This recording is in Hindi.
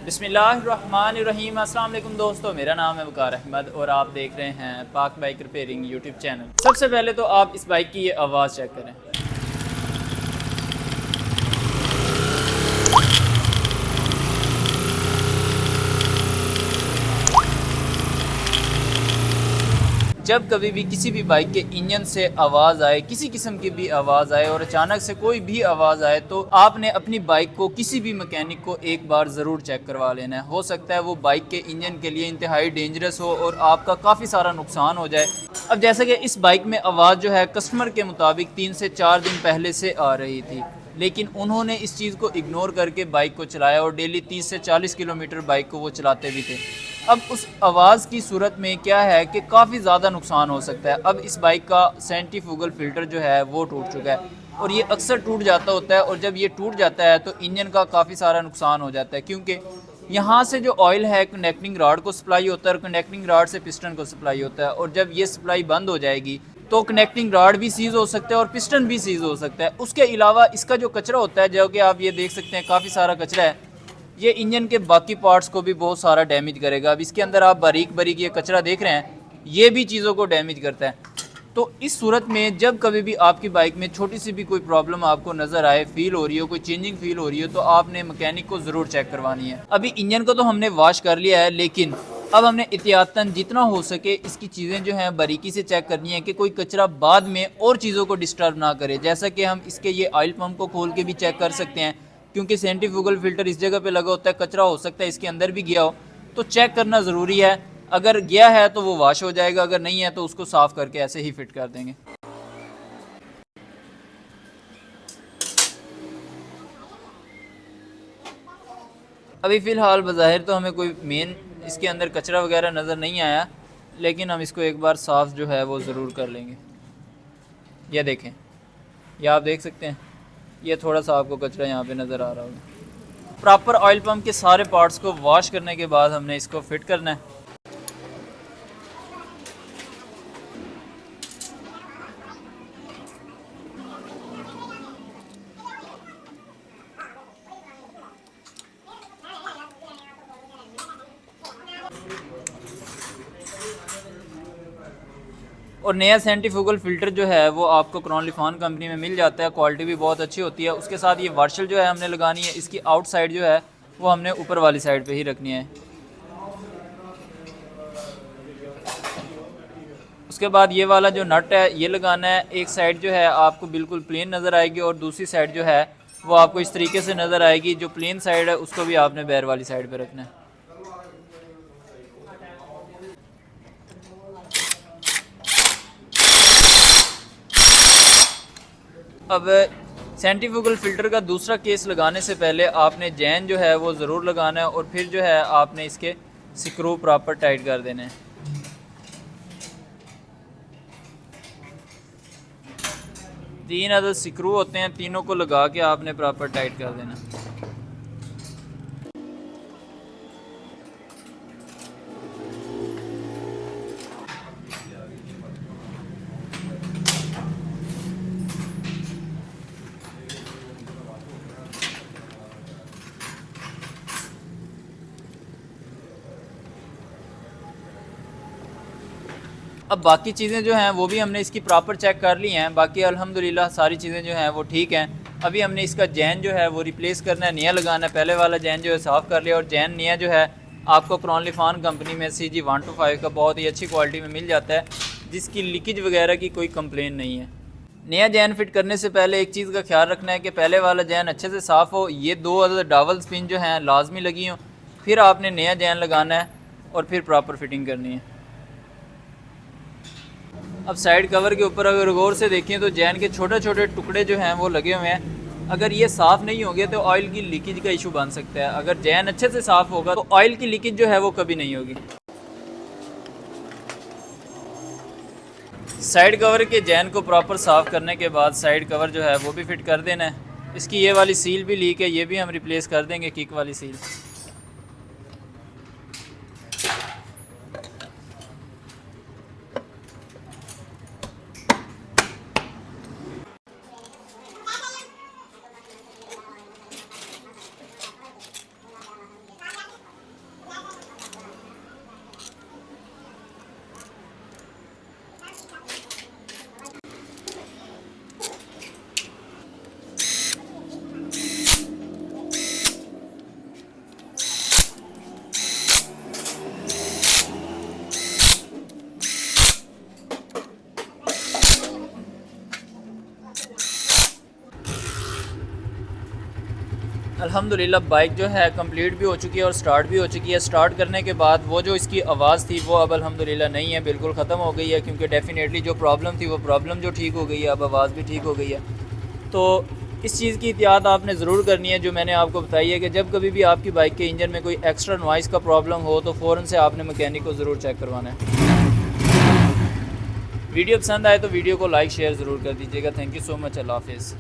बिस्मिल्लाहिर्रहमानिर्रहीम। अस्सलाम वालेकुम दोस्तों, मेरा नाम है वकार अहमद और आप देख रहे हैं पाक बाइक रिपेयरिंग यूट्यूब चैनल। सबसे पहले तो आप इस बाइक की ये आवाज़ चेक करें। जब कभी भी किसी भी बाइक के इंजन से आवाज़ आए, किसी किस्म की भी आवाज़ आए और अचानक से कोई भी आवाज़ आए, तो आपने अपनी बाइक को किसी भी मैकेनिक को एक बार ज़रूर चेक करवा लेना है। हो सकता है वो बाइक के इंजन के लिए इंतहाई डेंजरस हो और आपका काफ़ी सारा नुकसान हो जाए। अब जैसे कि इस बाइक में आवाज़ जो है कस्टमर के मुताबिक 3 से 4 दिन पहले से आ रही थी, लेकिन उन्होंने इस चीज़ को इग्नोर करके बाइक को चलाया और डेली 30 से 40 किलोमीटर बाइक को वो चलाते भी थे। अब उस आवाज़ की सूरत में क्या है कि काफ़ी ज़्यादा नुकसान हो सकता है। अब इस बाइक का सेंट्रीफ्यूगल फ़िल्टर जो है वो टूट चुका है और ये अक्सर टूट जाता होता है, और जब ये टूट जाता है तो इंजन का काफ़ी सारा नुकसान हो जाता है, क्योंकि यहाँ से जो ऑयल है कनेक्टिंग रॉड को सप्लाई होता है और कनेक्टिंग रॉड से पिस्टन को सप्लाई होता है, और जब ये सप्लाई बंद हो जाएगी तो कनेक्टिंग रॉड भी सीज़ हो सकता है और पिस्टन भी सीज़ हो सकता है। उसके अलावा इसका जो कचरा होता है, जो कि आप ये देख सकते हैं काफ़ी सारा कचरा है, ये इंजन के बाकी पार्ट्स को भी बहुत सारा डैमेज करेगा। अब इसके अंदर आप बारीक बारीक ये कचरा देख रहे हैं, ये भी चीज़ों को डैमेज करता है। तो इस सूरत में जब कभी भी आपकी बाइक में छोटी सी भी कोई प्रॉब्लम आपको नज़र आए, फील हो रही हो, कोई चेंजिंग फील हो रही हो, तो आपने मैकेनिक को ज़रूर चेक करवानी है। अभी इंजन को तो हमने वॉश कर लिया है, लेकिन अब हमने एहतियातन जितना हो सके इसकी चीज़ें जो हैं बारीकी से चेक करनी है कि कोई कचरा बाद में और चीज़ों को डिस्टर्ब ना करे। जैसा कि हम इसके ये ऑयल पम्प को खोल के भी चेक कर सकते हैं, क्योंकि सेंट्रीफ्यूगल फ़िल्टर इस जगह पे लगा होता है, कचरा हो सकता है इसके अंदर भी गया हो, तो चेक करना ज़रूरी है। अगर गया है तो वो वॉश हो जाएगा, अगर नहीं है तो उसको साफ़ करके ऐसे ही फिट कर देंगे। अभी फ़िलहाल बज़ाहिर तो हमें कोई मेन इसके अंदर कचरा वगैरह नज़र नहीं आया, लेकिन हम इसको एक बार साफ़ जो है वो ज़रूर कर लेंगे। यह देखें, यह आप देख सकते हैं, ये थोड़ा सा आपको कचरा यहाँ पे नज़र आ रहा होगा। प्रॉपर ऑयल पम्प के सारे पार्ट्स को वॉश करने के बाद हमने इसको फिट करना है। और नया सेंट्रीफ्यूगल फ़िल्टर जो है वो आपको क्रॉनलिफॉन कंपनी में मिल जाता है, क्वालिटी भी बहुत अच्छी होती है। उसके साथ ये वार्शल जो है हमने लगानी है, इसकी आउट साइड जो है वो हमने ऊपर वाली साइड पे ही रखनी है। उसके बाद ये वाला जो नट है ये लगाना है। एक साइड जो है आपको बिल्कुल प्लेन नज़र आएगी और दूसरी साइड जो है वो आपको इस तरीके से नज़र आएगी। जो प्लेन साइड है उसको भी आपने बैर वाली साइड पर रखना है। अब सेंट्रीफ्यूगल फ़िल्टर का दूसरा केस लगाने से पहले आपने जैन जो है वो ज़रूर लगाना है, और फिर जो है आपने इसके स्क्रू प्रॉपर टाइट कर देने हैं। 3 अदद स्क्रू होते हैं, तीनों को लगा के आपने प्रॉपर टाइट कर देना। अब बाकी चीज़ें जो हैं वो भी हमने इसकी प्रॉपर चेक कर ली हैं। बाकी अल्हम्दुलिल्लाह सारी चीज़ें जो हैं वो ठीक हैं। अभी हमने इसका जैन जो है वो रिप्लेस करना है, नया लगाना है। पहले वाला जैन जो है साफ़ कर लिया, और जैन नया जो है आपको क्रॉनलिफॉन कंपनी में CG125 का बहुत ही अच्छी क्वालिटी में मिल जाता है, जिसकी लीकेज वगैरह की कोई कंप्लेन नहीं है। नया जैन फिट करने से पहले एक चीज़ का ख्याल रखना है कि पहले वाला जैन अच्छे से साफ़ हो, ये 2 अदद डावल स्पिन जो हैं लाजमी लगी हों, फिर आपने नया जैन लगाना है और फिर प्रॉपर फिटिंग करनी है। अब साइड कवर के ऊपर अगर गौर से देखें तो जैन के छोटे छोटे टुकड़े जो हैं वो लगे हुए हैं। अगर ये साफ़ नहीं होंगे तो ऑयल की लीकेज का इशू बन सकता है। अगर जैन अच्छे से साफ़ होगा तो ऑयल की लीकेज जो है वो कभी नहीं होगी। साइड कवर के जैन को प्रॉपर साफ़ करने के बाद साइड कवर जो है वो भी फिट कर देना है। इसकी ये वाली सील भी लीक है, ये भी हम रिप्लेस कर देंगे, किक वाली सील। अल्हम्दुलिल्लाह बाइक जो है कंप्लीट भी हो चुकी है और स्टार्ट भी हो चुकी है। स्टार्ट करने के बाद वो जो इसकी आवाज़ थी वो अब अल्हम्दुलिल्लाह नहीं है, बिल्कुल ख़त्म हो गई है, क्योंकि डेफ़िनेटली जो प्रॉब्लम थी वो प्रॉब्लम जो ठीक हो गई है, अब आवाज़ भी ठीक हो गई है। तो इस चीज़ की एहतियात आपने ज़रूर करनी है, जो मैंने आपको बताई है कि जब कभी भी आपकी बाइक के इंजन में कोई एक्स्ट्रा नॉइज़ का प्रॉब्लम हो तो फ़ौरन से आपने मैकेनिक को ज़रूर चेक करवाना है। वीडियो पसंद आए तो वीडियो को लाइक शेयर ज़रूर कर दीजिएगा। Thank you so much. Allah हाफ़िज़।